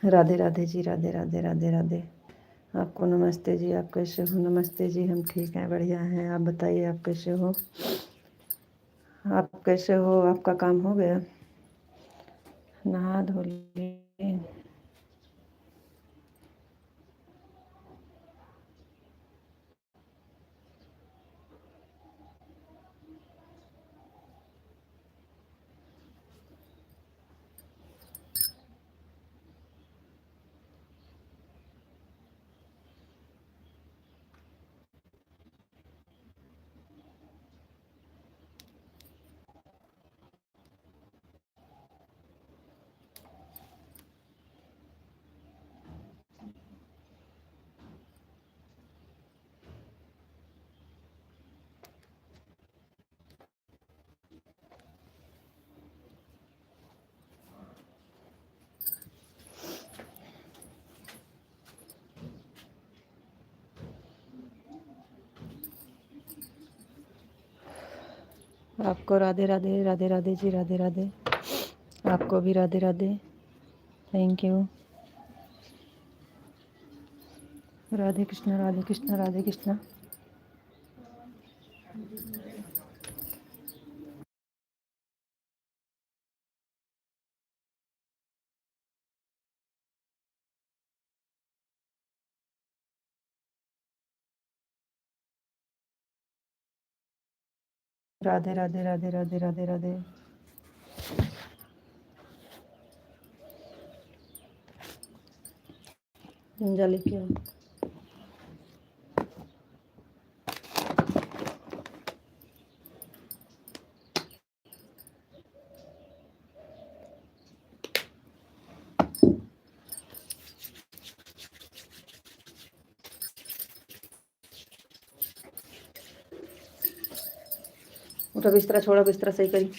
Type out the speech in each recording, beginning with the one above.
राधे राधे जी, राधे राधे राधे राधे। आपको नमस्ते जी, आप कैसे हो? नमस्ते जी, हम ठीक हैं, बढ़िया हैं। आप बताइए, आप कैसे हो? आप कैसे हो? आपका काम हो गया? नहा धो लिए? आपको राधे राधे, राधे राधे जी, राधे राधे। आपको भी राधे राधे, थैंक यू। राधे कृष्णा, राधे कृष्णा, राधे कृष्णा। राधे राधे, राधे राधे, राधे राधे। अंजलि क्यों? उठा, बिस्तरा छोड़ा, बिस्तरा सही करी।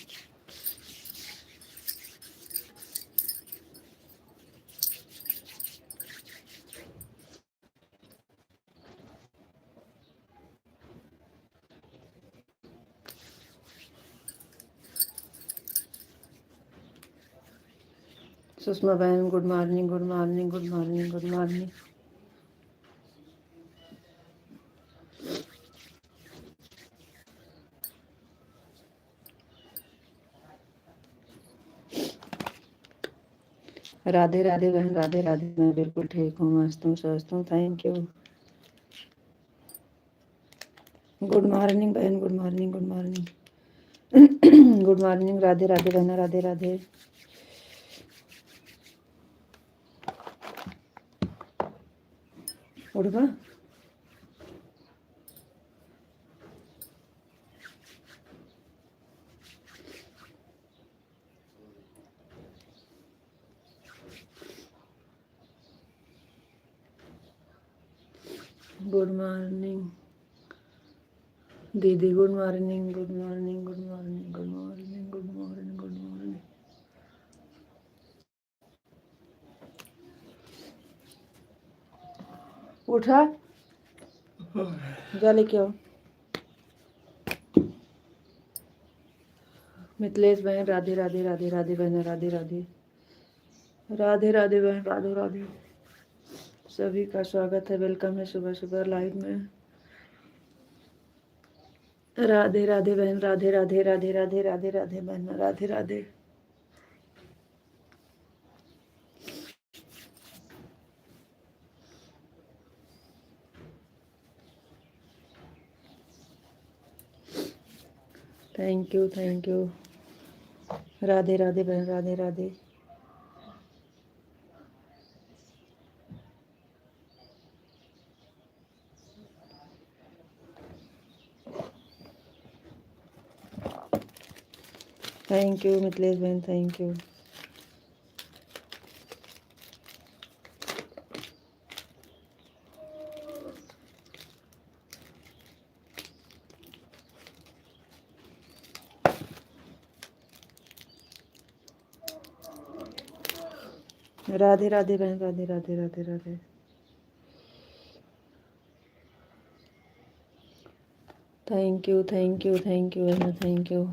सुषमा बहन, good morning, good morning, good morning, good morning. Radhe Radhe बहन, राधे राधे। मैं बिल्कुल ठीक हूँ, मस्त हूँ, स्वस्थ हूँ, थैंक यू। गुड मॉर्निंग बहन, good morning, good morning. Good morning, Radhe Radhe बहन, राधे राधे। उठवा। गुड मॉर्निंग दीदी, good morning, good morning, good morning, good morning, good morning, good morning. उठा, जा लेके आओ। मिथिलेश बहन, राधे राधे, राधे राधे बहन, राधे राधे। राधे राधे बहन, राधे राधे। सभी का स्वागत है, वेलकम है सुबह सुबह लाइव में। राधे राधे बहन, राधे राधे, राधे राधे, राधे राधे बहन, Radhe Radhe. Thank you, thank you. Radhe Radhe बहन, राधे राधे। थैंक यू मिथिलेश बहन, थैंक यू। राधे राधे बहन, Radhe Radhe Radhe Radhe. Thank you, thank you, thank you बहन, थैंक यू।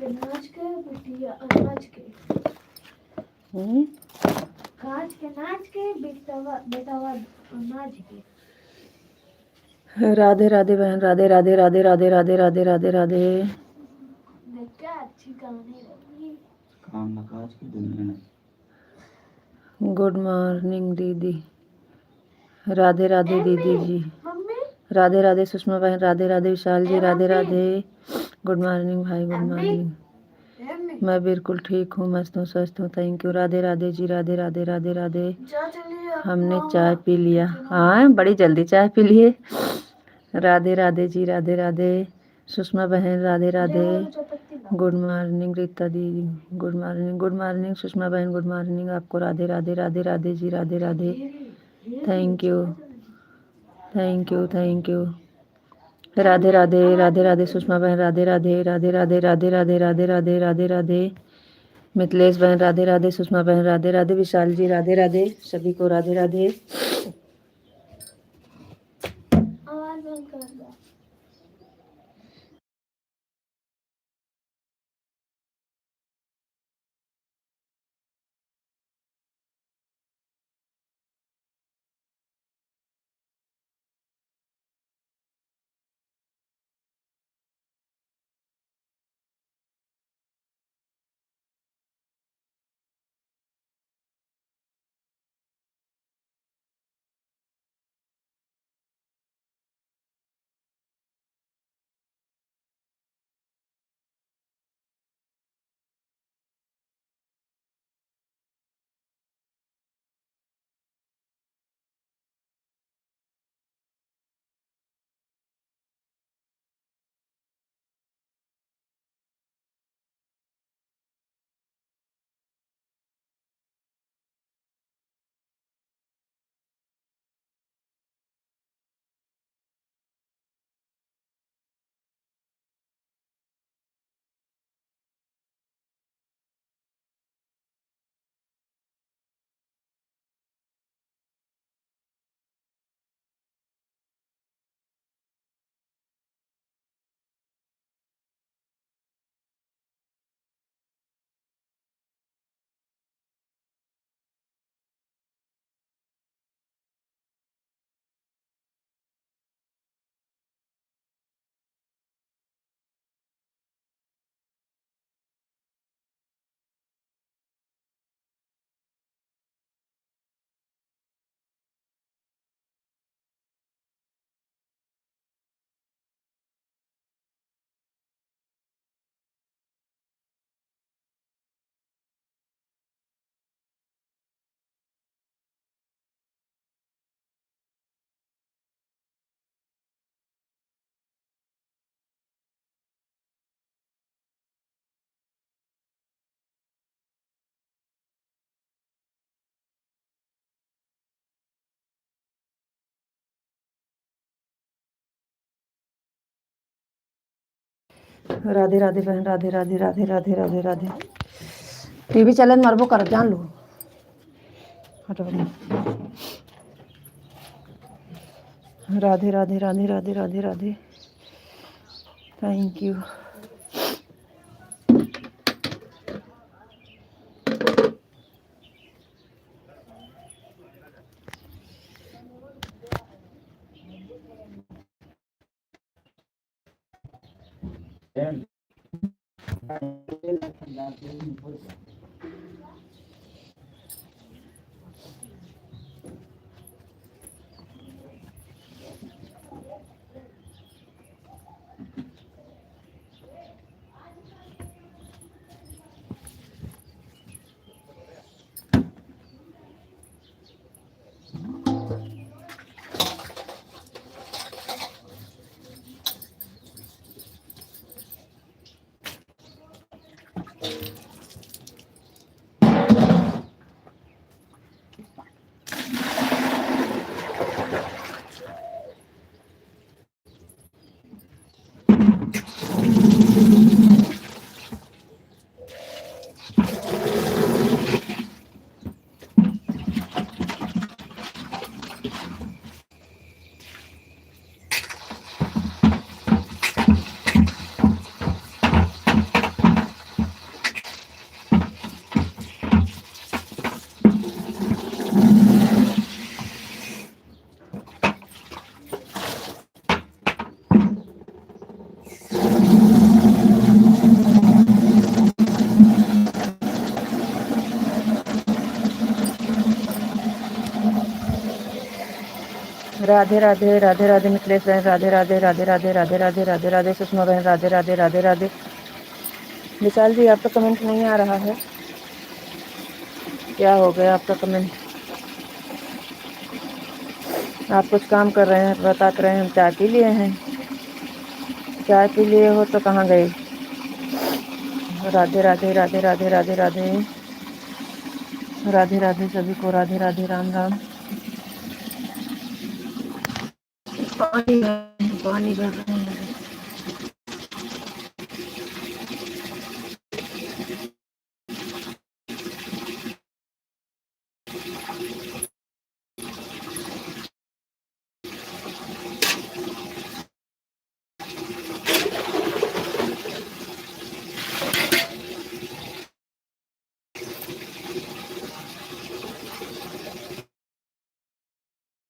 नाच के बिटिया नाच के कांच के नाच के बेटावा बेटावा नाच के। राधे राधे बहन, राधे राधे राधे राधे राधे राधे राधे राधे। क्या अच्छी कहानी रही। गुड मॉर्निंग दीदी। राधे राधे दीदी जी। मम्मी राधे राधे सुषमा बहन, राधे राधे विशाल जी, राधे राधे। गुड मॉर्निंग भाई, गुड मॉर्निंग। मैं बिल्कुल ठीक हूँ, मस्त हूँ, स्वस्थ हूँ, थैंक यू। राधे राधे जी, राधे राधे राधे राधे। हमने चाय पी लिया। हाँ बड़ी जल्दी चाय पी लिए। राधे राधे जी, राधे राधे सुषमा बहन, राधे राधे। गुड मॉर्निंग रीता दीदी, good morning, good morning Sushma बहन, गुड मॉर्निंग आपको। Radhe Radhe Radhe Radhe ji, Radhe Radhe. Thank you, thank you, thank you. Radhe Radhe Radhe Radhe Sushma बहन, राधे राधे राधे राधे राधे राधे राधे राधे राधे राधे। मिथिलेश बहन, राधे राधे सुषमा बहन, राधे राधे विशाल जी, राधे राधे सभी को, राधे राधे। आवाज बंद कर दो। राधे राधे बहन, राधे राधे राधे राधे राधे राधे। टीवी चैनल मरबो कर जान लो। हटो। राधे राधे राधे राधे राधे राधे। Thank you. राधे राधे राधे राधे मिथिलेश बहन, राधे राधे राधे राधे राधे राधे राधे राधे सुषमा बहन, राधे राधे राधे राधे। विशाल जी आपका कमेंट नहीं आ रहा है, क्या हो गया आपका कमेंट? आप कुछ काम कर रहे हैं, बता कर रहे हैं हम चाय पी लिए हैं। चाय पी लिए हो तो कहाँ गए? राधे राधे राधे राधे राधे राधे राधे राधे सभी को राधे राधे, राम राम। पानी पानी भर रहे हैं।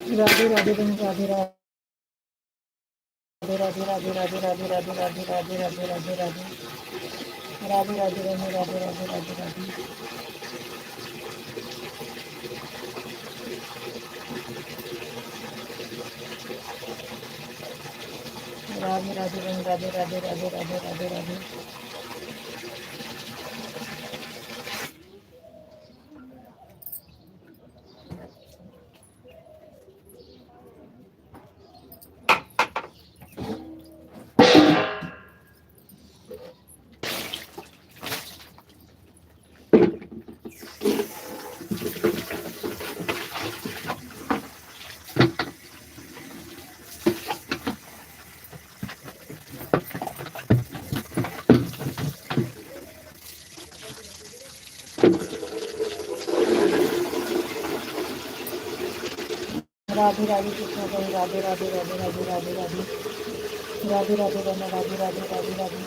राधे राधे बहन, राधे राधे राधे राधे राधे राधे राधे राधे राधे राधे राधे राधे राधे राधे बहन, राधे राधे राधे राधे राधे राधे बहन, राधे राधे राधे राधे राधे राधे। राधे राधे कृष्ण बहन, राधे राधे राधे राधे राधे राधे राधे राधे बहन, राधे राधे राधे राधे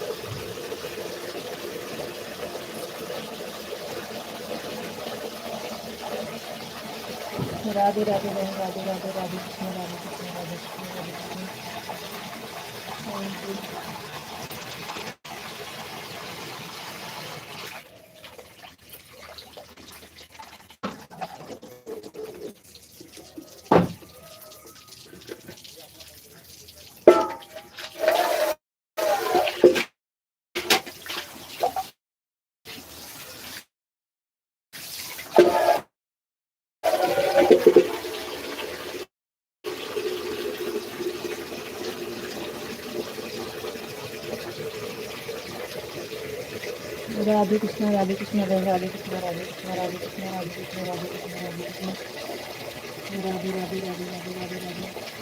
राधे राधे बहन, राधे राधे राधे कृष्ण, राधे कृष्ण राधे कृष्ण राधे कृष्ण। Thank you. राधे कृष्ण राधे कृष्ण बहन, राधे कृष्ण राधे कृष्ण राधे कृष्ण राधे कृष्ण राधे कृष्ण राधे कृष्ण राधे राधे राधे राधे राधे राधे।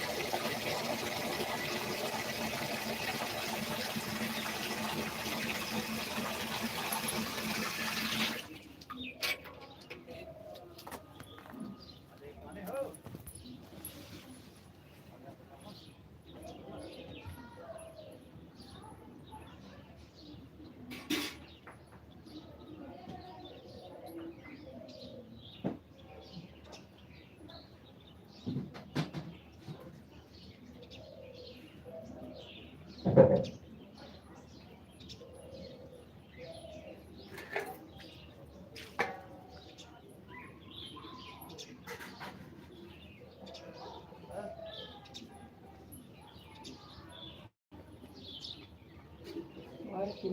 राधे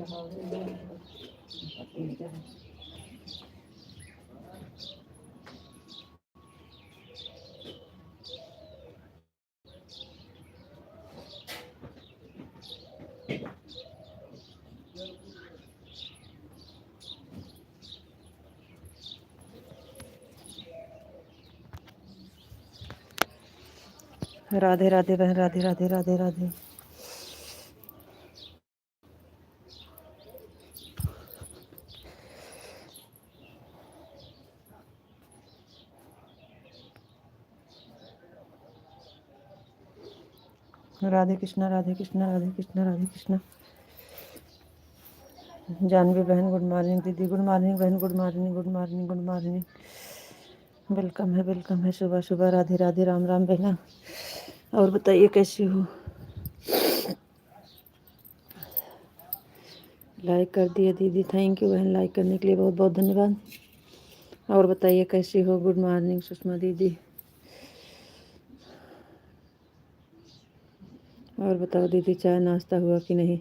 राधे बहन, राधे राधे राधे राधे। राधे कृष्णा, राधे कृष्णा, राधे कृष्णा, राधे कृष्णा। जानवी बहन गुड मॉर्निंग। दीदी गुड मॉर्निंग बहन, good morning, good morning, good morning. Welcome है सुबह सुबह। राधे राधे, राम राम बहना। और बताइए कैसी हो? लाइक कर दिए दीदी, थैंक यू बहन, लाइक करने के लिए बहुत बहुत धन्यवाद। और बताइए कैसी हो? गुड मॉर्निंग सुषमा दीदी। और बताओ दीदी, चाय नाश्ता हुआ कि नहीं?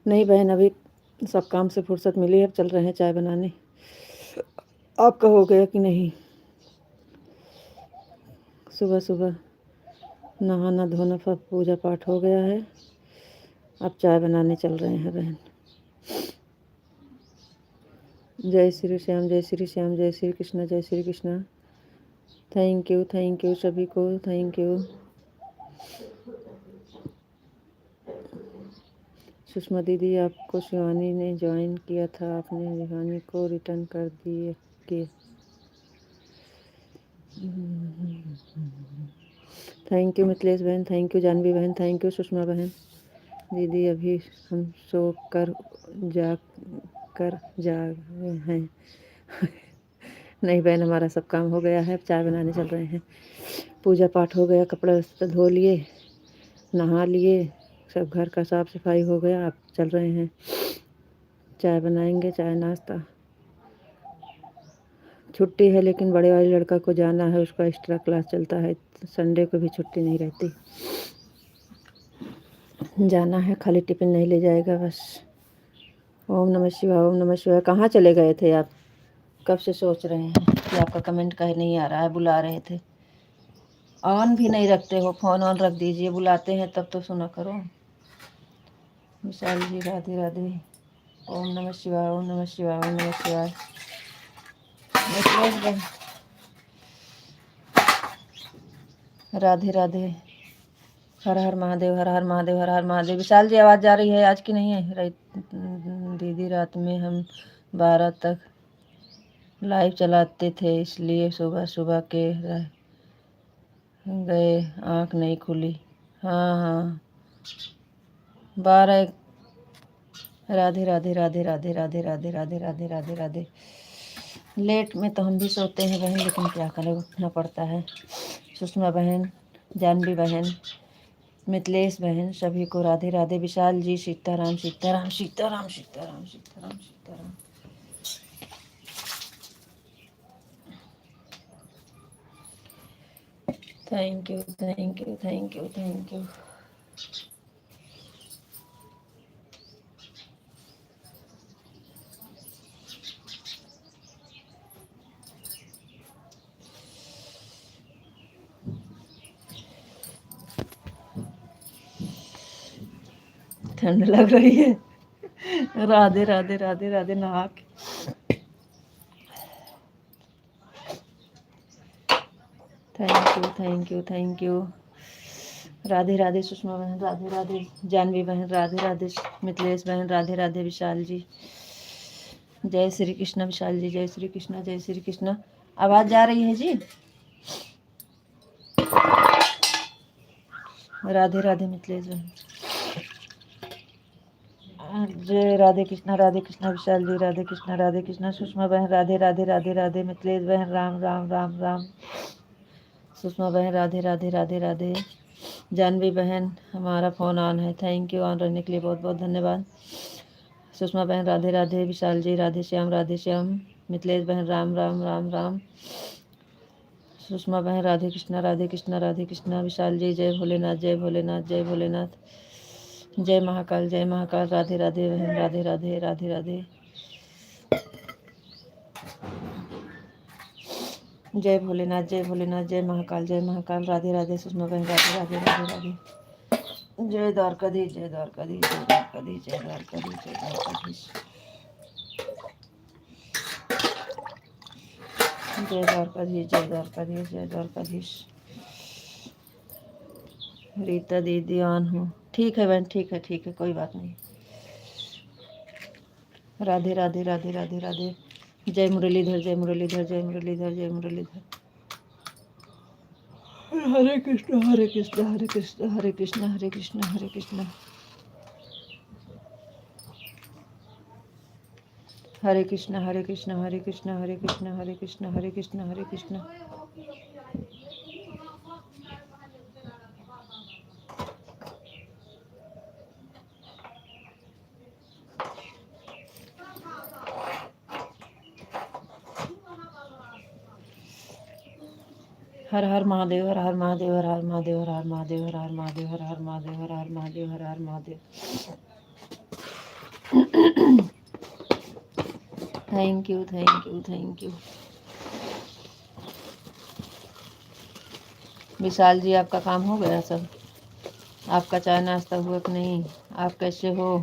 नहीं बहन, अभी सब काम से फुर्सत मिली, अब चल रहे हैं चाय बनाने। आपका हो गया कि नहीं? सुबह सुबह नहाना धोना पूजा पाठ हो गया है, अब चाय बनाने चल रहे हैं बहन। जय श्री श्याम, जय श्री श्याम, जय श्री कृष्णा, जय श्री कृष्णा। थैंक यू सभी को, थैंक यू। सुषमा दीदी, आपको शिवानी ने ज्वाइन किया था, आपने शिवानी को रिटर्न कर दिए कि? थैंक यू मिथिलेश बहन, थैंक यू जानवी बहन, थैंक यू सुषमा बहन। दीदी अभी हम सो कर जागे हैं। नहीं बहन, हमारा सब काम हो गया है, अब चाय बनाने चल रहे हैं। पूजा पाठ हो गया, कपड़े धो लिए, नहा लिए, सब घर का साफ सफाई हो गया, अब चल रहे हैं चाय बनाएंगे, चाय नाश्ता। छुट्टी है लेकिन बड़े वाले लड़का को जाना है, उसका एक्स्ट्रा क्लास चलता है, संडे को भी छुट्टी नहीं रहती। जाना है, खाली टिफिन नहीं ले जाएगा बस। ओम नमः शिवाय, ओम नमः शिवाय। कहाँ चले गए थे आप? कब से सोच रहे हैं कि आपका कमेंट कहीं नहीं आ रहा है, बुला रहे थे। ऑन भी नहीं रखते हो, फ़ोन ऑन रख दीजिए, बुलाते हैं तब तो सुना करो। विशाल जी राधे राधे। ओम नमः शिवाय, ओम नमः शिवाय, ओम नमः शिवाय। राधे राधे। हर हर महादेव, हर हर महादेव, हर हर महादेव। विशाल जी आवाज़ जा रही है आज की नहीं है? दीदी रात में हम 12 तक लाइव चलाते थे, इसलिए सुबह सुबह के गए, आँख नहीं खुली। हाँ हाँ, 12। राधे राधे राधे राधे राधे राधे राधे राधे राधे राधे। लेट में तो हम भी सोते हैं बहन, लेकिन क्या करें, उठना पड़ता है। सुषमा बहन, जानवी बहन, मिथिलेश बहन, सभी को Radhe Radhe. Vishal ji Sitaram Sitaram Sitaram Sitaram Sitaram Sitaram. Thank you thank you thank you thank you. ठंड लग रही है। राधे राधे राधे राधे। नहा के thank you thank you. Radhe Radhe Sushma बहन, राधे राधे जानवी बहन, राधे राधे मिथिलेश बहन, राधे राधे विशाल जी। जय श्री कृष्ण विशाल जी, जय श्री कृष्ण, जय श्री कृष्ण। आवाज़ जा रही है जी? राधे राधे मिथिलेश बहन। जय राधे कृष्णा विशाल जी, राधे कृष्णा सुषमा बहन, राधे राधे राधे राधे मिथिलेश बहन, राम राम राम राम। सुषमा बहन राधे राधे राधे राधे। जानवी बहन, हमारा फ़ोन ऑन है, थैंक यू, ऑन रहने के लिए बहुत बहुत धन्यवाद। सुषमा बहन राधे राधे। विशाल जी राधे श्याम। मिथिलेश बहन राम राम राम राम। सुषमा बहन राधे कृष्णा। विशाल जी जय भोलेनाथ जय भोलेनाथ जय भोलेनाथ। जय महाकाल, जय महाकाल। राधे राधे बहन, राधे राधे, राधे राधे। जय भोलेनाथ, जय भोलेनाथ, जय महाकाल, जय महाकाल। राधे राधे सुषमा बहन, राधे राधे, राधे राधे। जय द्वारकाधीश, जय द्वारकाधीश, जय द्वारकाधीश, जय द्वारकाधीश, जय द्वारकाधीश। जय द्वारकाधीश, जय द्वारकाधीश, जय द्वारकाधीश। रीता दीदी ऑन हूँ। ठीक है बहन, ठीक है, ठीक है, कोई बात नहीं। राधे राधे, राधे राधे, राधे। जय मुरलीधर, जय मुरलीधर, जय मुरलीधर, जय Murlidhar. Hare Krishna, Hare Krishna, Hare Krishna, Hare Krishna, Hare Krishna, Hare Krishna. Hare Krishna, Hare Krishna, Hare Krishna, Hare Krishna, Hare Krishna, Hare Krishna, Hare Krishna. Har Har Mahadev, Har Har Mahadev, Har Har Mahadev, Har Har Mahadev, Har Har Mahadev, Har Har Mahadev, Har Har Mahadev, Har Har Mahadev. Thank you, thank you, thank you. Vishal ji, आपका काम हो गया सब? आपका चाय नाश्ता हुआ कि नहीं? आप कैसे हो?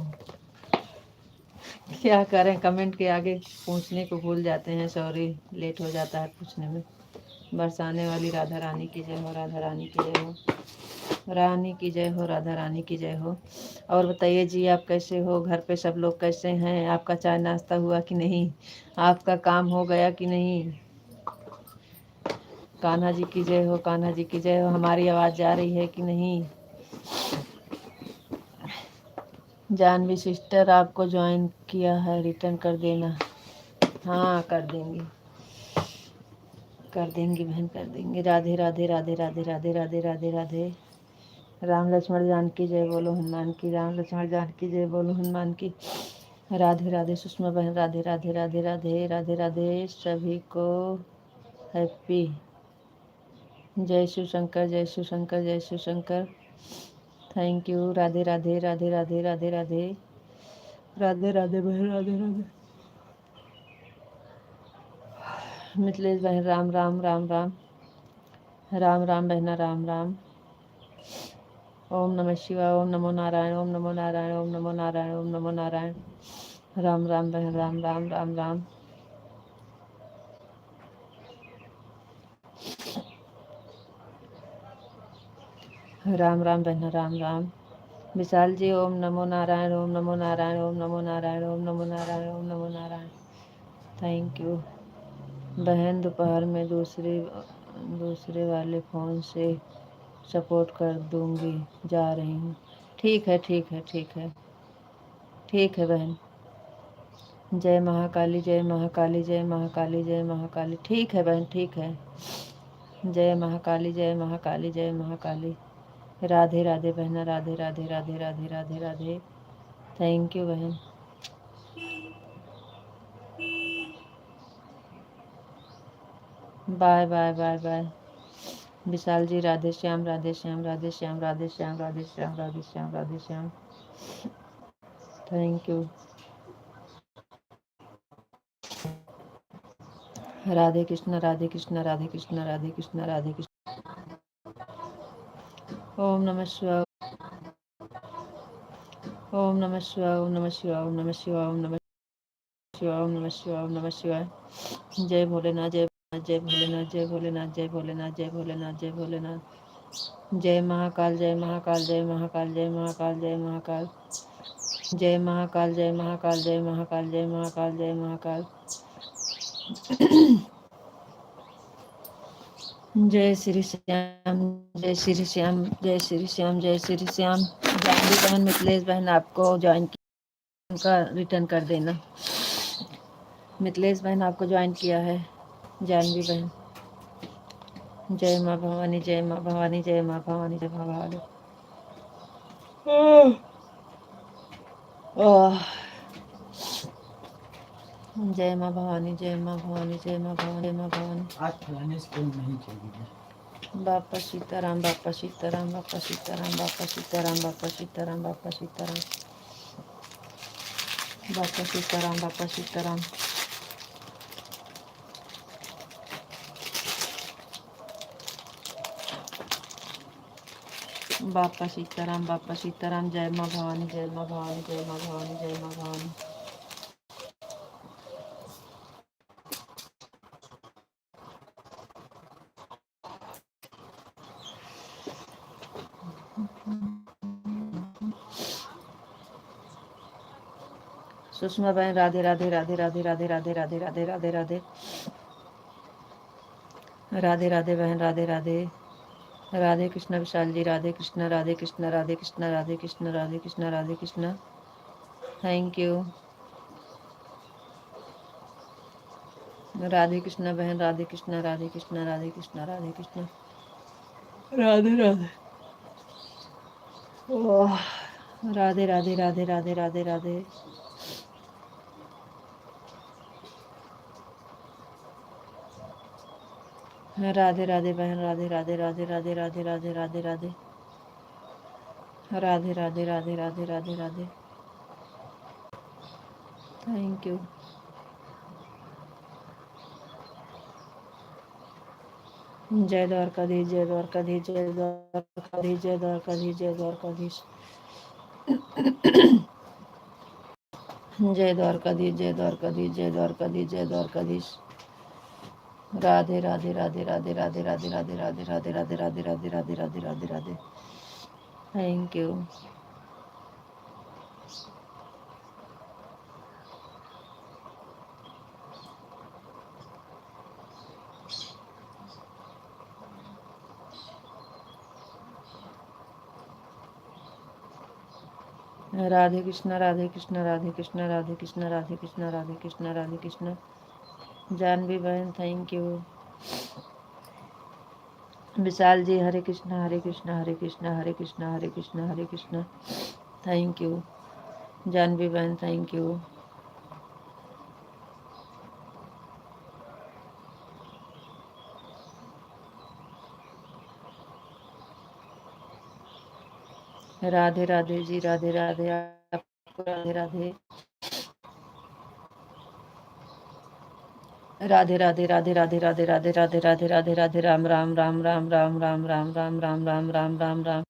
क्या करें, कमेंट के आगे पूछने को भूल जाते हैं। सॉरी, लेट हो जाता है पूछने में। बरसाने वाली राधा रानी की जय हो, राधा रानी की जय हो, रानी की जय हो, राधा रानी की जय हो। और बताइए जी, आप कैसे हो? घर पे सब लोग कैसे हैं? आपका चाय नाश्ता हुआ कि नहीं? आपका काम हो गया कि नहीं? कान्हा जी की जय हो, कान्हा जी की जय हो। हमारी आवाज़ जा रही है कि नहीं? जानवी सिस्टर, आपको ज्वाइन किया है, रिटर्न कर देना। हाँ, कर देंगे, कर देंगे बहन, कर देंगे। राधे राधे, राधे राधे, राधे राधे, राधे राधे। राम लक्ष्मण जानकी जय बोलो हनुमान की, राम लक्ष्मण जानकी जय बोलो हनुमान की। राधे राधे सुषमा बहन, राधे राधे, राधे राधे, राधे राधे। सभी को हैप्पी। जय शिव शंकर, जय शिव शंकर, जय शिव शंकर। Thank you. राधे राधे, राधे राधे, राधे राधे, राधे राधे बहन, राधे राधे। मिथिलेश बहन, राम राम, राम राम, राम राम बहना, राम राम। ओम नमः शिवाय, ओम नमो नारायण, ओम नमो नारायण, ओम नमो नारायण, ओम नमो नारायण। राम राम बहन, राम राम, राम राम। राम राम बहना, राम राम। विशाल जी, ओम नमो नारायण, ओम नमो नारायण, ओम नमो नारायण, ओम नमो नारायण, ओम नमो नारायण। थैंक यू बहन। दोपहर में दूसरे वाले फ़ोन से सपोर्ट कर दूंगी, जा रही हूँ। ठीक है, ठीक है, ठीक है, ठीक है बहन। जय महाकाली, जय महाकाली, जय महाकाली, जय महाकाली। ठीक है बहन, ठीक है। जय महाकाली, जय महाकाली, जय महाकाली। राधे राधे बहना, राधे राधे, राधे राधे, राधे राधे। थैंक यू बहन। Bye bye, bye bye. Vishal ji, Radhe Shyam, Radhe Shyam, Radhe Shyam, Radhe Shyam, Radhe Shyam, Radhe Shyam, Radhe Shyam. Thank you. Radhe Krishna, Radhe Krishna, Radhe Krishna, Radhe Krishna, Radhe Krishna. ओम नमः शिवाय, ओम नमः शिवाय, ओम नमः शिवाय, ओम नमः शिवाय, ओम नमः शिवाय, ओम नमः शिवाय, ओम नमः शिवाय। जय भोलेनाथ, जय जय भोलेनाथ, जय भोलेनाथ, जय भोलेनाथ, जय भोलेनाथ, जय भोलेनाथ। जय महाकाल, जय महाकाल, जय महाकाल, जय महाकाल, जय महाकाल। जय महाकाल, जय महाकाल, जय महाकाल, जय महाकाल, जय महाकाल। जय श्री श्याम, जय श्री श्याम, जय श्री श्याम, जय श्री श्याम। जानवी बहन, मिथिलेश बहन, आपको ज्वाइन किया, उनका रिटर्न कर देना। मिथिलेश बहन आपको ज्वाइन किया है। जानवी बहन, जय माँ भवानी, जय माँ भवानी, जय माँ भवानी, जय माँ भवानी। जय माँ भवानी, जय माँ भवानी, जय माँ भवानी, जय माँ भवानी। आज फलाने स्कूल नहीं चलेगी। बापा सीताराम, बापा सीताराम, बापा सीताराम, बापा सीताराम, बापा सीताराम, बापा सीताराम, बापा सीताराम, बापा सीताराम। बापा सीताराम, बापा सीताराम। जय माँ भवानी, जय माँ भवानी, जय माँ भवानी, जय माँ भवानी। सुषमा बहन राधे राधे राधे राधे राधे राधे राधे राधे राधे राधे राधे राधे बहन राधे राधे। राधे कृष्ण विशाल जी, राधे कृष्ण, राधे कृष्ण, राधे कृष्ण, राधे कृष्ण, राधे कृष्ण, राधे कृष्ण। Thank you. राधे कृष्ण बहन, राधे कृष्ण, राधे कृष्ण, राधे कृष्ण, राधे कृष्ण, राधे राधे। ओह, राधे राधे राधे राधे राधे राधे। राधे राधे बहन, राधे राधे राधे राधे राधे राधे राधे राधे राधे राधे राधे राधे राधे राधे। Thank you. जय द्वारकाधीश, जय द्वारकाधीश, जय द्वारकाधीश, जय द्वारकाधीश, जय द्वारकाधीश, जय द्वारकाधीश, जय द्वारकाधीश, जय द्वारकाधीश, जय द्वारकाधीश। राधे राधे राधे राधे राधे राधे राधे राधे राधे राधे राधे राधे राधे राधे राधे राधे। Thank you. राधे कृष्ण, राधे कृष्ण, राधे कृष्ण, राधे कृष्ण, राधे कृष्ण, राधे कृष्ण, राधे कृष्ण। जानवी बहन thank you. Vishal ji Hare Krishna, Hare Krishna, Hare Krishna, Hare Krishna, Hare Krishna, Hare Krishna. Thank you. Janvi बहन थैंक यू। राधे राधे जी, राधे राधे, आपको राधे राधे। राधे राधे राधे राधे राधे राधे राधे राधे राधे राधे। राम राम राम राम राम राम राम राम राम राम राम राम राम।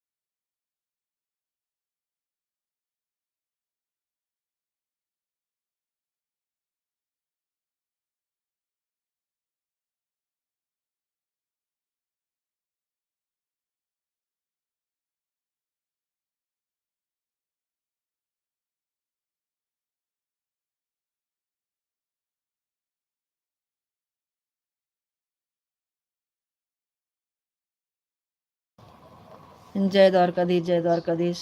जय द्वारकाधीश, जय द्वारकाधीश।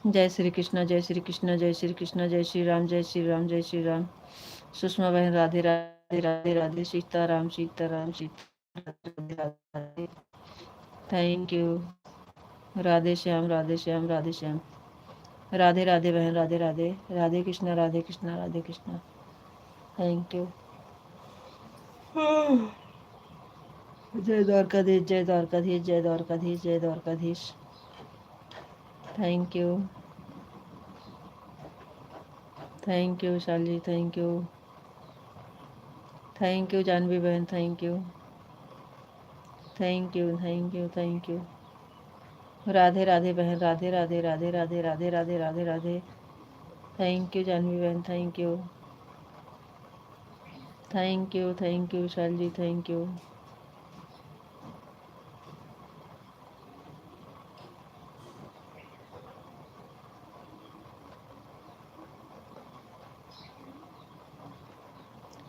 जय श्री कृष्ण, जय श्री कृष्ण, जय श्री कृष्ण, जय श्री राम, जय श्री राम, जय श्री राम। सुषमा बहन राधे राधे राधे राधे। सीताराम, सीताराम, सीताराम, राधे। Thank you. राधे श्याम, राधे श्याम, राधे श्याम। राधे राधे बहन, राधे राधे। राधे कृष्ण, राधे कृष्ण, राधे कृष्ण। Thank you. जय द्वारकाधीश, जय द्वारकाधीश, जय द्वारकाधीश, जय Dwarkadhish. Thank you. Thank you Shali, thank you. Thank you Janvi बहन, thank you. Thank you, thank you, thank you. Radhe Radhe बहन, राधे राधे राधे राधे राधे राधे राधे राधे। थैंक यू जानवी बहन, thank you. Thank you, thank you Vishal ji, thank you.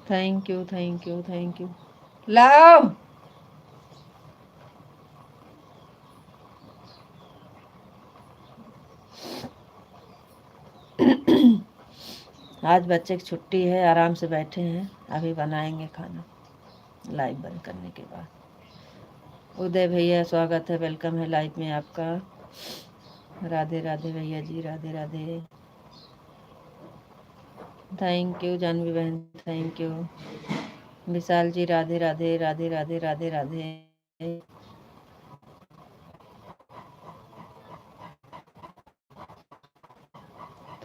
Thank you, thank you, thank you. लाओ। आज बच्चे की छुट्टी है, आराम से बैठे हैं। अभी बनाएंगे खाना लाइव बंद करने के बाद। उदय भैया स्वागत है, वेलकम है लाइव में आपका। राधे राधे भैया जी, राधे राधे। थैंक यू जानवी बहन, thank you. Vishal ji Radhe Radhe Radhe Radhe Radhe Radhe.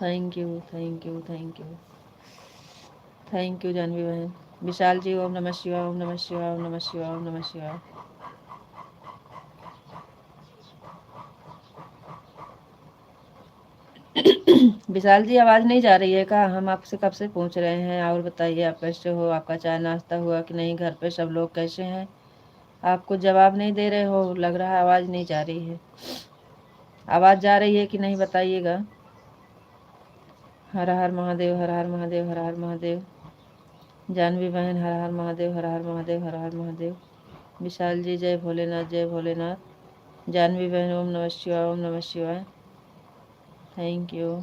Thank you, thank you, thank you, thank you Janvi बहन। विशाल जी ओम नमः शिवाय, ओम नमः शिवाय, ओम नमः शिवाय, ओम नमः शिवाय। विशाल जी आवाज़ नहीं जा रही है क्या? हम आपसे कब से पूछ रहे हैं। और बताइए आप कैसे हो, आपका चाय नाश्ता हुआ कि नहीं, घर पे सब लोग कैसे हैं? आप कुछ जवाब नहीं दे रहे हो, लग रहा है आवाज़ नहीं जा रही है। आवाज़ जा रही है कि नहीं बताइएगा। हर हर महादेव, हर हर महादेव, हर हर महादेव। जानवी बहन हर हर महादेव, हर हर महादेव, हर हर महादेव। विशाल जी जय भोलेनाथ, जय भोलेनाथ। जानवी बहन ओम नमः शिवाय, ओम नमः शिवाय। Thank you.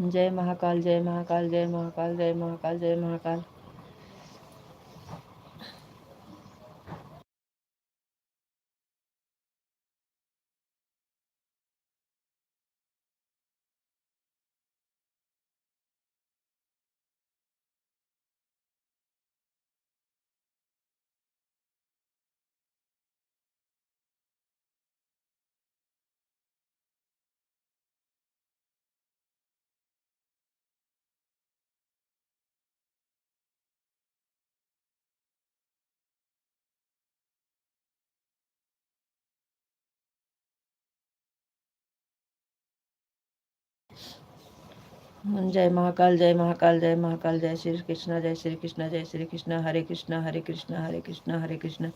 जय महाकाल, जय महाकाल, जय महाकाल, जय महाकाल, जय महाकाल। जय महाकाल, जय महाकाल, जय महाकाल। जय श्री कृष्ण, जय श्री कृष्ण, जय श्री कृष्ण। हरे कृष्ण, हरे कृष्ण, हरे कृष्ण, हरे कृष्ण।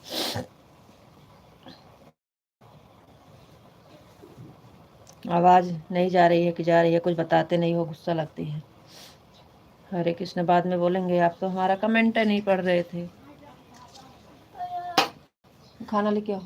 आवाज़ नहीं जा रही है कि जा रही है, कुछ बताते नहीं हो, गुस्सा लगती है। हरे कृष्ण बाद में बोलेंगे, आप तो हमारा कमेंट नहीं पढ़ रहे थे। खाना लेके आओ।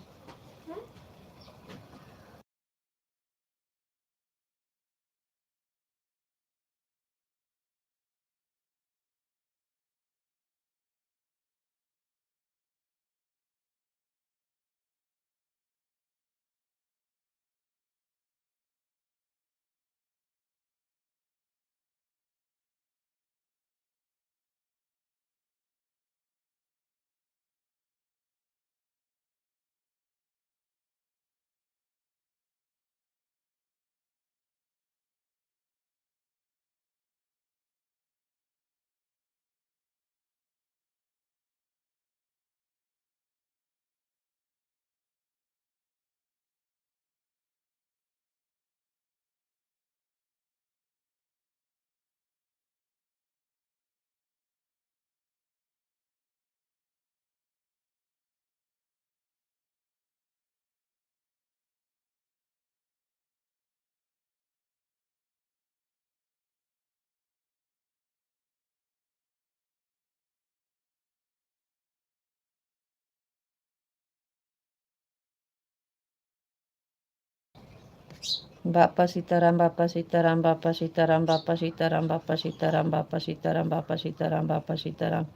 बापा सीताराम, बापा सीताराम, बापा सीताराम, बापा सीताराम, बापा सीताराम, बापा सीताराम, बापा सीताराम, बापा सीताराम,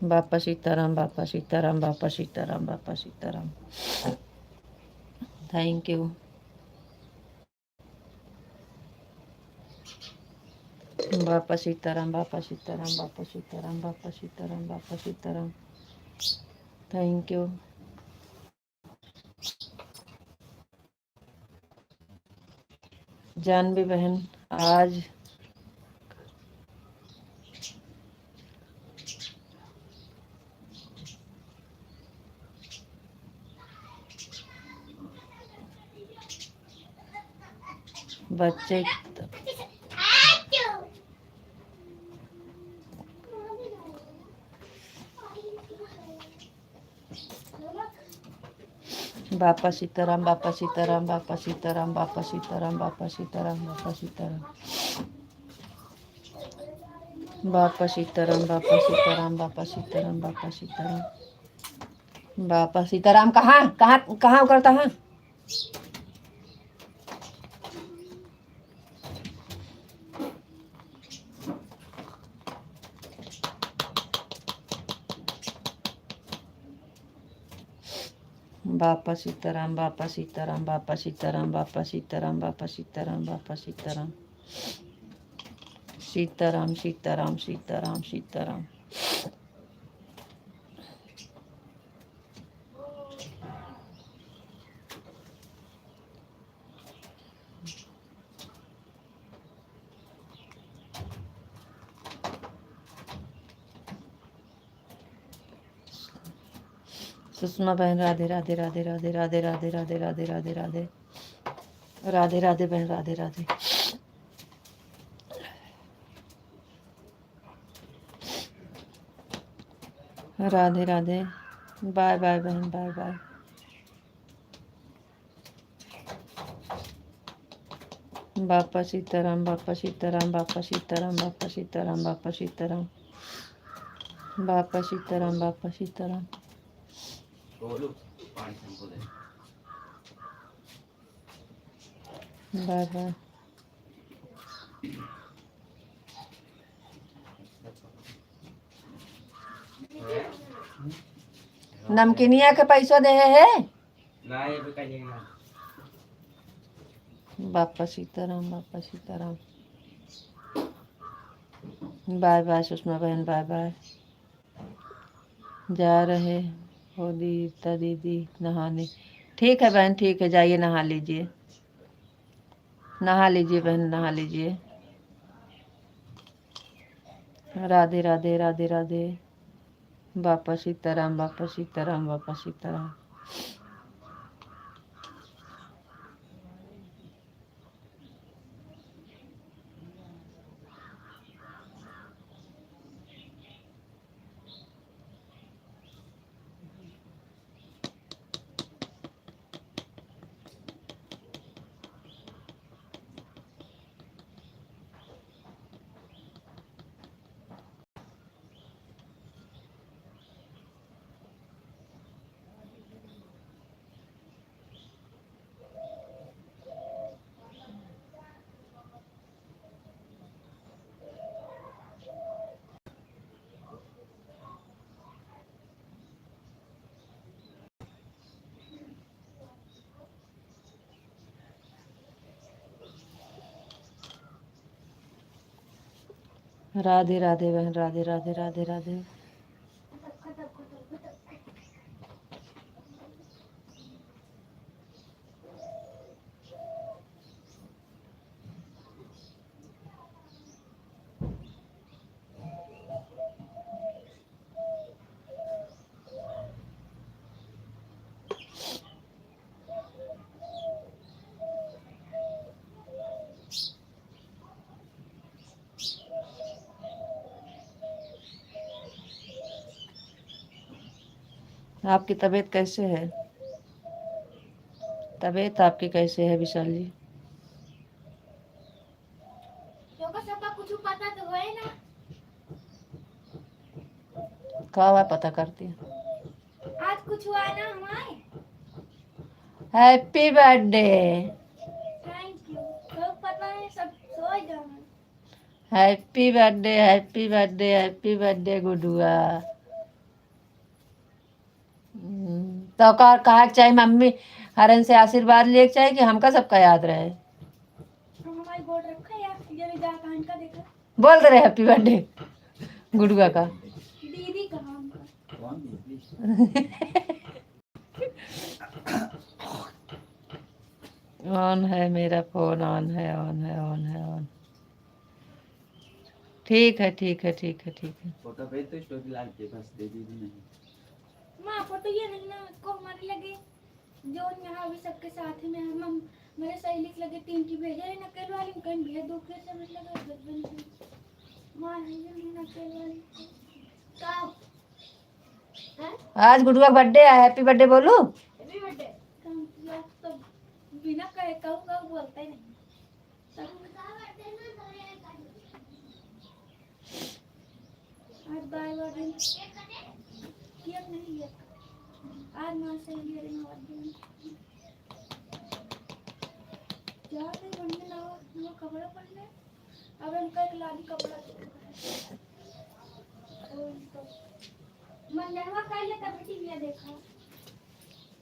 बापा सीताराम, बापा सीताराम, बापा सीताराम, बापा सीताराम। Thank you. बापा सीताराम, बापा सीताराम, बापा सीताराम, बापा सीताराम, बापा सीताराम। Thank you. जानवी बहन आज बच्चे बापा सीताराम, बापा सीताराम, बापा सीताराम, बापा सीताराम, बापा सीताराम, बापा सीताराम, बापा सीताराम, बापा सीताराम, बापा सीताराम, बापा सीताराम, बापा सीताराम। कहाँ कहाँ कहाँ उतरता है? बापा सीताराम, बापा सीताराम, बापा सीताराम, बापा सीताराम, बापा सीताराम, बापा सीताराम, सीताराम, सीताराम, सीताराम, सीताराम। सुषमा बहन राधे राधे राधे राधे राधे राधे राधे राधे राधे राधे राधे राधे बहन राधे राधे। राधे राधे। बाय बाय बहन, बाय बाय। बापा सीताराम, बापा सीताराम, बापा सीताराम, बापा सीताराम, बापा सीताराम, बापा सीताराम, बापा सीताराम। Bye bye. नमकीनिया के पैसा दे है बापा सीताराम, बापा सीताराम। बाय बाय सुषमा बहन, बाय बाय। जा रहे हो दीता दीदी नहाने। ठीक है बहन, ठीक है, जाइए नहा लीजिए, नहा लीजिए बहन, नहा लीजिए। राधे राधे राधे राधे। बापा सीताराम, बापा सीताराम, बापा सीताराम। राधे राधे बहन, राधे राधे राधे राधे। आपकी तबीयत कैसे है? तबीयत आपकी कैसे है विशाल जी? कुछ पता तो है ना? क्या हुआ पता करती है? आज कुछ हुआ ना हमारे? Happy birthday. Thank you. तो पता है सब सो जाना। Happy birthday, happy birthday, happy birthday गुडुआ। तो कहा चाहिए मम्मी हरन से आशीर्वाद ले चाहिए कि हमका सबका याद रहे। हमारी बोर्ड रखा यार, ये जा कान का देखा। बोल दे रहे हैप्पी बर्थडे गुडुआ का। दीदी कहा हमका। ऑन है मेरा फोन, ऑन है, ऑन है, ऑन है, ऑन। ठीक है, ठीक है, ठीक है, ठीक है। फोटो भेज तो स्टोरी लाल के बस दे दीजिए। नहीं माँ फोटो ये नहीं ना को हमारे लगे जो यहाँ अभी सबके साथ में हम मेरे सहेली के लगे 3 की भेजे है नकल वाली कहीं भेज दो के समझ लगा बचपन माँ है ये नहीं नकल वाली कब है आज गुडुआ का बर्थडे है, हैप्पी बर्थडे बोलू? हैप्पी बर्थडे कम या तो बिना कहे कहूँ बोलता ही नहीं आज बाय बर्थडे केक नहीं है आज माँ से ले रही हूँ बर्थडे जाते बनने ना वो कपड़ा पहनने अब हम कल लादी कपड़ा मंजनवा कल ले तब टीवी देखा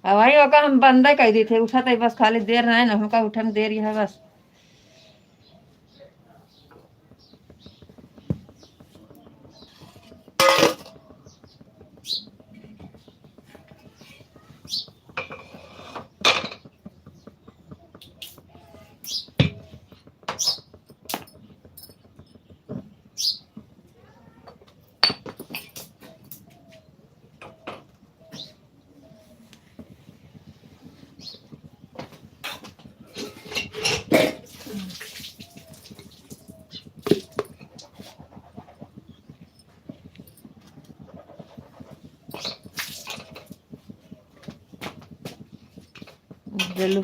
अब वही होगा, हम बंदा कह दी थे उठा तो बस खाली देर नहीं ना हमका उठे में देर है बस। ले लो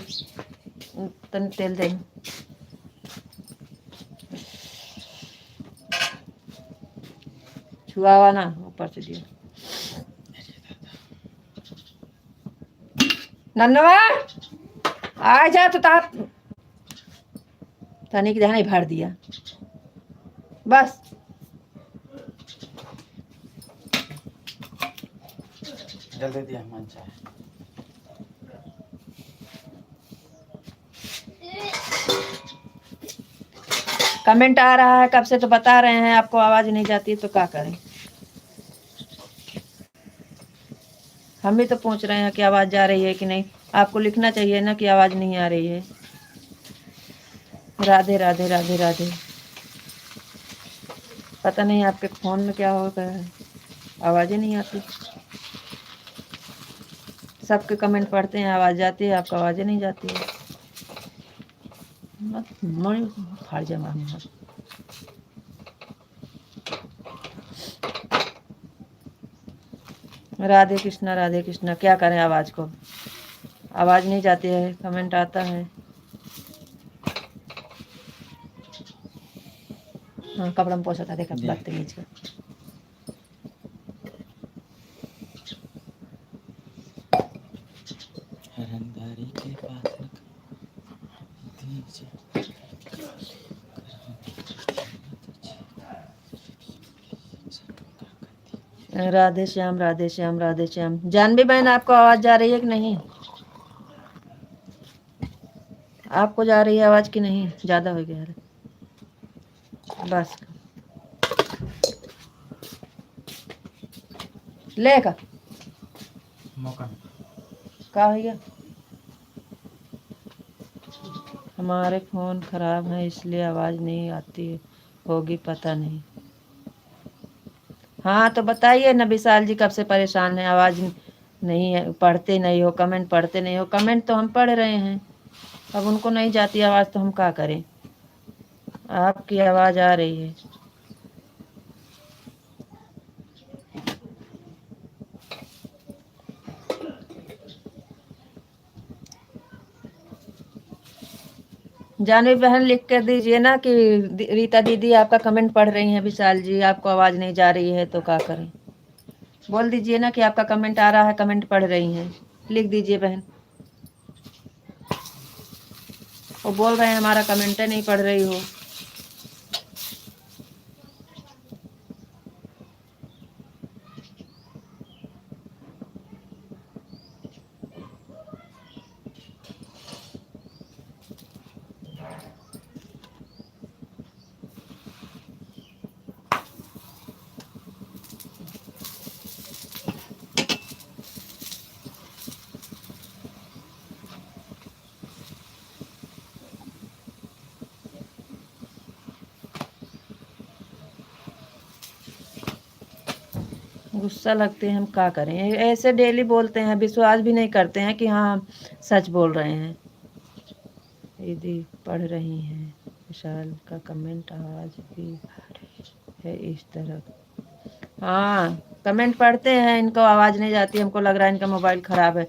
तन तेल दे छुआवा ना ऊपर से दिया नन्नवा आ जा तो ताप तनिक ध्यान भर दिया बस जल्दी दिया मन चाहे कमेंट आ रहा है कब से तो बता रहे हैं आपको आवाज नहीं जाती तो क्या करें हम भी तो पूछ रहे हैं कि आवाज जा रही है कि नहीं आपको लिखना चाहिए ना कि आवाज नहीं आ रही है राधे राधे राधे राधे पता नहीं आपके फोन में क्या हो गया है आवाज ही नहीं आती सबके कमेंट पढ़ते हैं आवाज जाती है आपको आवाज ही नहीं जाती है फाड़ जा राधे कृष्णा क्या करें आवाज को आवाज नहीं जाती है कमेंट आता है हाँ कपड़ा में पोछा था देखा बदतमीज का हरंदारी के पास राधे श्याम राधे श्याम राधे श्याम जानवी बहन आपको आवाज जा रही है कि नहीं आपको जा रही है आवाज की नहीं ज्यादा हो गया है बस लेगा मौका क्या हो गया हमारे फोन खराब है इसलिए आवाज नहीं आती होगी पता नहीं हाँ तो बताइए ना विशाल जी कब से परेशान है आवाज नहीं है पढ़ते नहीं हो कमेंट पढ़ते नहीं हो कमेंट तो हम पढ़ रहे हैं अब उनको नहीं जाती आवाज तो हम क्या करें आपकी आवाज आ रही है जानवी बहन लिख कर दीजिए ना कि रीता दीदी आपका कमेंट पढ़ रही हैं विशाल जी आपको आवाज नहीं जा रही है तो क्या करें बोल दीजिए ना कि आपका कमेंट आ रहा है कमेंट पढ़ रही हैं लिख दीजिए बहन वो बोल रहे हैं हमारा कमेंट नहीं पढ़ रही हो गुस्सा लगते हैं हम क्या करें ऐसे डेली बोलते हैं विश्वास भी नहीं करते हैं कि हाँ सच बोल रहे हैं दीदी पढ़ रही हैं विशाल का कमेंट आज भी है इस तरह हाँ कमेंट पढ़ते हैं इनको आवाज नहीं जाती हमको लग रहा है इनका मोबाइल खराब है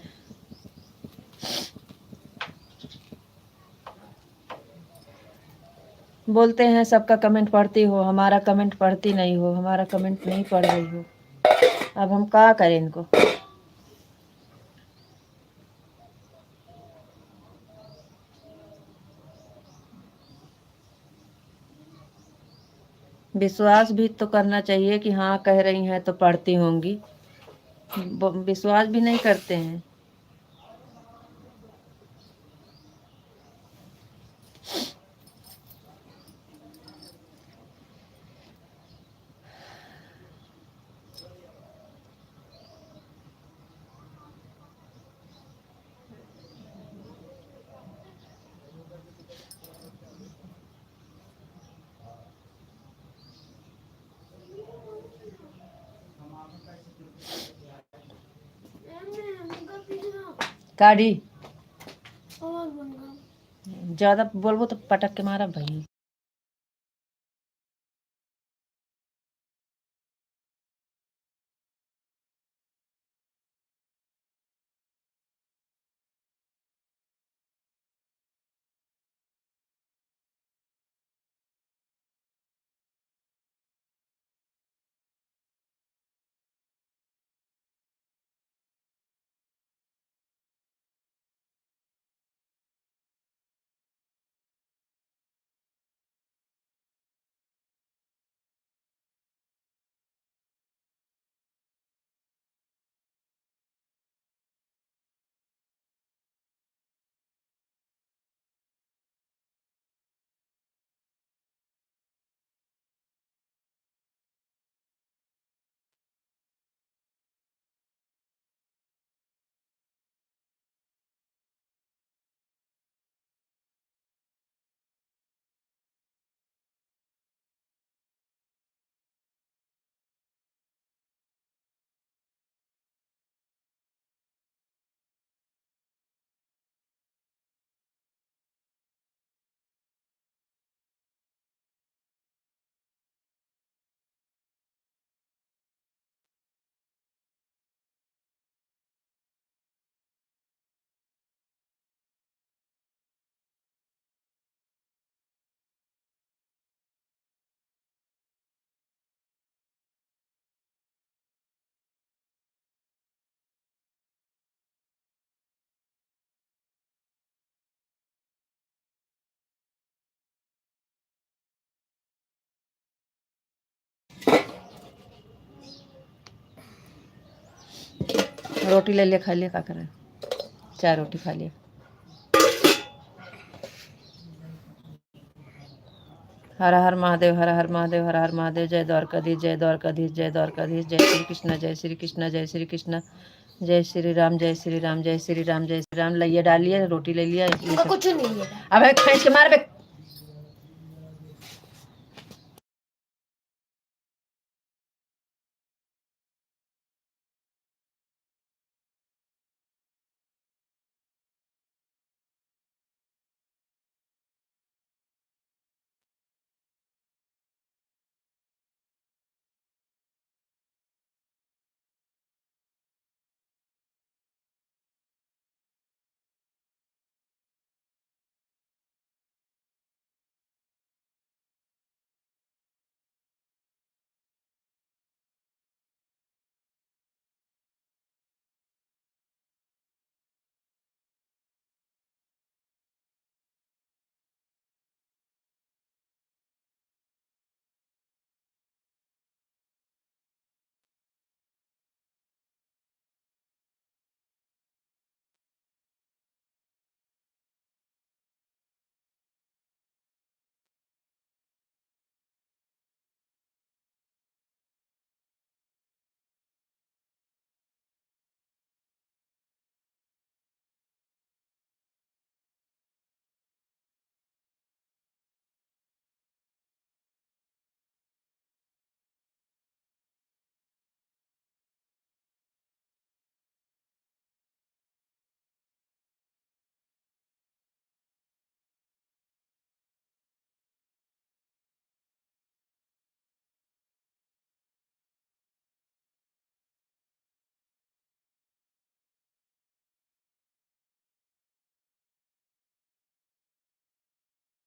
बोलते हैं सबका कमेंट पढ़ती हो हमारा कमेंट पढ़ती नहीं हो हमारा कमेंट नहीं पढ़ रही हो अब हम क्या करें इनको विश्वास भी तो करना चाहिए कि हाँ कह रही हैं तो पढ़ती होंगी विश्वास भी नहीं करते हैं काढ़ी ज्यादा बोलबो तो पटक के मारा भाई रोटी ले लिया, खा लिया, क्या कर रहे? 4 रोटी खा लिया। हर हर महादेव, हर हर महादेव, हर हर महादेव। जय द्वारकाधीश, जय द्वारकाधीश, जय द्वारकाधीश। जय श्री कृष्ण, जय श्री कृष्ण, जय श्री कृष्ण, जय श्री राम, जय श्री राम, जय श्री राम, जय श्री राम। लइया डालिए, रोटी ले लिया। कुछ नहीं है। अब खींच के मार बे।